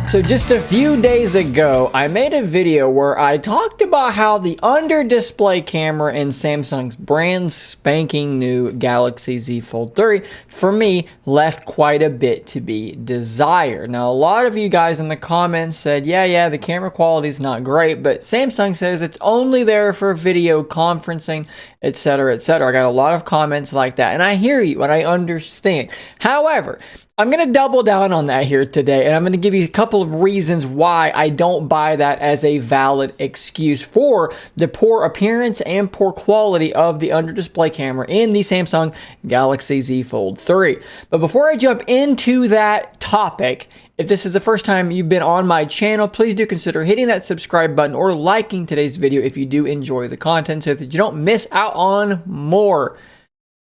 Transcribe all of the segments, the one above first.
So just a few days ago, I made a video where I talked about how the under-display camera in Samsung's brand spanking new Galaxy Z Fold 3, for me, left quite a bit to be desired. Now, a lot of you guys in the comments said, yeah, the camera quality is not great, but Samsung says it's only there for video conferencing, etc., etc. I got a lot of comments like that, and I hear you, and I understand. However, I'm going to double down on that here today, and I'm going to give you a couple of reasons why I don't buy that as a valid excuse for the poor appearance and poor quality of the under-display camera in the Samsung Galaxy Z Fold 3. But before I jump into that topic, if this is the first time you've been on my channel, please do consider hitting that subscribe button or liking today's video if you do enjoy the content so that you don't miss out on more.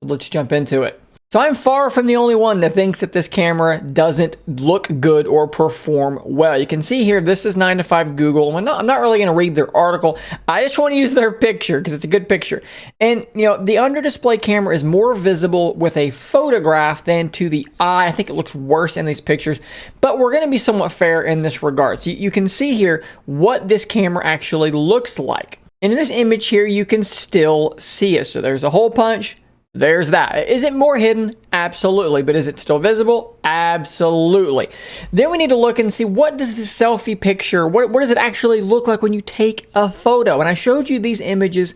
Let's jump into it. So I'm far from the only one that thinks that this camera doesn't look good or perform well. You can see here, this is 9 to 5 Google. I'm not really going to read their article. I just want to use their picture because it's a good picture. And, you know, the under-display camera is more visible with a photograph than to the eye. I think it looks worse in these pictures, but we're going to be somewhat fair in this regard. So you can see here what this camera actually looks like. And in this image here, you can still see it. So there's a hole punch. There's that. Is it more hidden? Absolutely. But is it still visible? Absolutely. Then we need to look and see, what does the selfie picture, what does it actually look like when you take a photo? And I showed you these images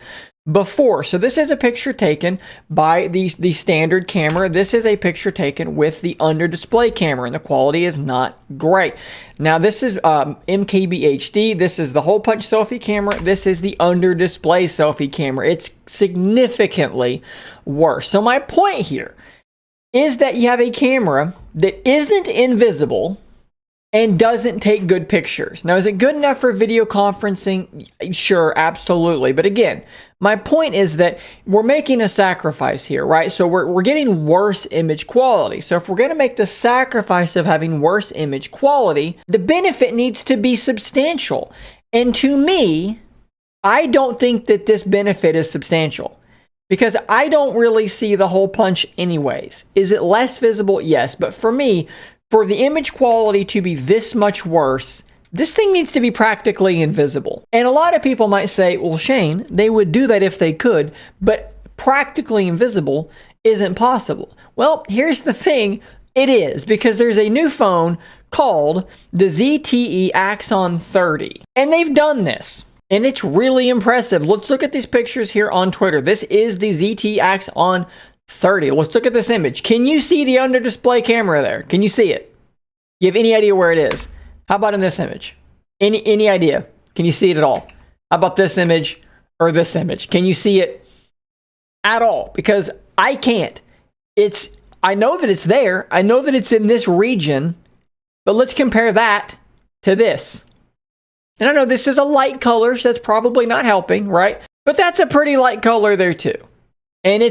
before. So this is a picture taken by the standard camera. This is a picture taken with the under display camera, and the quality is not great. Now this is MKB HD. This is the hole punch selfie camera. This is the under display selfie camera. It's significantly worse. So my point here is that you have a camera that isn't invisible and doesn't take good pictures. Now, is it good enough for video conferencing? Sure, absolutely. But again, my point is that we're making a sacrifice here, right? So we're getting worse image quality. So if we're going to make the sacrifice of having worse image quality, the benefit needs to be substantial. And to me, I don't think that this benefit is substantial, because I don't really see the hole punch anyways. Is it less visible? Yes. But for me, for the image quality to be this much worse, this thing needs to be practically invisible. And a lot of people might say, well, Shane, they would do that if they could, but practically invisible isn't possible. Well, here's the thing. It is, because there's a new phone called the ZTE Axon 30. And they've done this. And it's really impressive. Let's look at these pictures here on Twitter. This is the ZTE Axon 30. Let's look at this image. Can you see the under display camera there? Can you see it? You have any idea where it is? How about in this image? Any idea? Can you see it at all? How about this image or this image? Can you see it at all? Because I can't. I know that it's there. I know that it's in this region, but let's compare that to this. And I know this is a light color, so that's probably not helping, right? But that's a pretty light color there too. And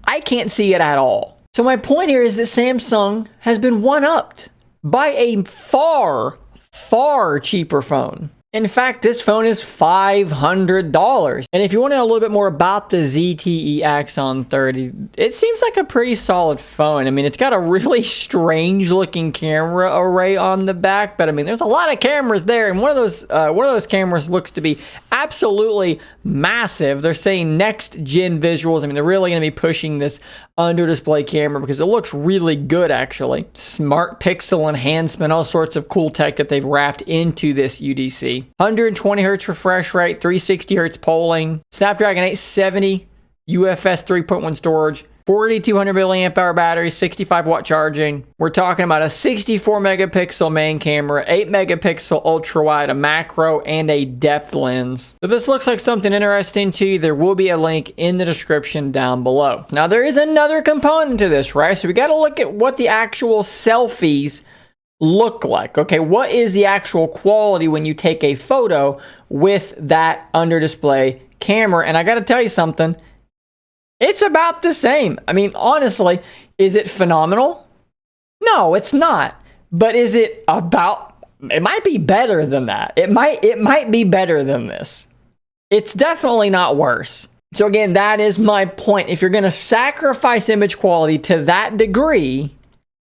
I can't see it at all. So my point here is that Samsung has been one-upped by a far, far cheaper phone. In fact, this phone is $500. And if you want to know a little bit more about the ZTE Axon 30, it seems like a pretty solid phone. I mean, it's got a really strange looking camera array on the back, but I mean, there's a lot of cameras there. And one of those cameras looks to be absolutely massive. They're saying next gen visuals. I mean, they're really going to be pushing this under display camera because it looks really good, actually. Smart pixel enhancement, all sorts of cool tech that they've wrapped into this UDC. 120 hertz refresh rate, 360 hertz polling, Snapdragon 870, UFS 3.1 storage, 4,200 milliamp hour battery, 65 watt charging. We're talking about a 64 megapixel main camera, 8 megapixel ultra wide, a macro, and a depth lens. If this looks like something interesting to you, there will be a link in the description down below. Now there is another component to this, right? So we got to look at what the actual selfies look like. Okay, what is the actual quality when you take a photo with that under display camera? And I got to tell you something. It's about the same. I mean, honestly, is it phenomenal? No, it's not. But is it about, it might be better than that. It might be better than this. It's definitely not worse. So again, that is my point. If you're going to sacrifice image quality to that degree,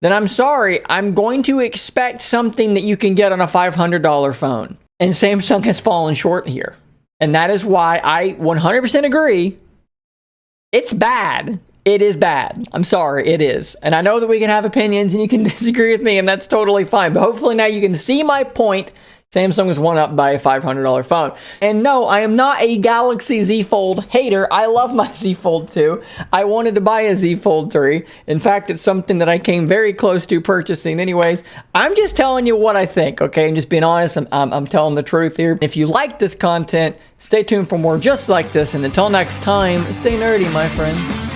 then I'm sorry, I'm going to expect something that you can get on a $500 phone. And Samsung has fallen short here. And that is why I 100% agree. It's bad. It is bad. I'm sorry, it is. And I know that we can have opinions and you can disagree with me, and that's totally fine. But hopefully now you can see my point. Samsung is one up by a $500 phone. And no, I am not a Galaxy Z Fold hater. I love my Z Fold 2. I wanted to buy a Z Fold 3. In fact, it's something that I came very close to purchasing anyways. I'm just telling you what I think, okay? I'm just being honest. I'm telling the truth here. If you like this content, stay tuned for more just like this. And until next time, stay nerdy, my friends.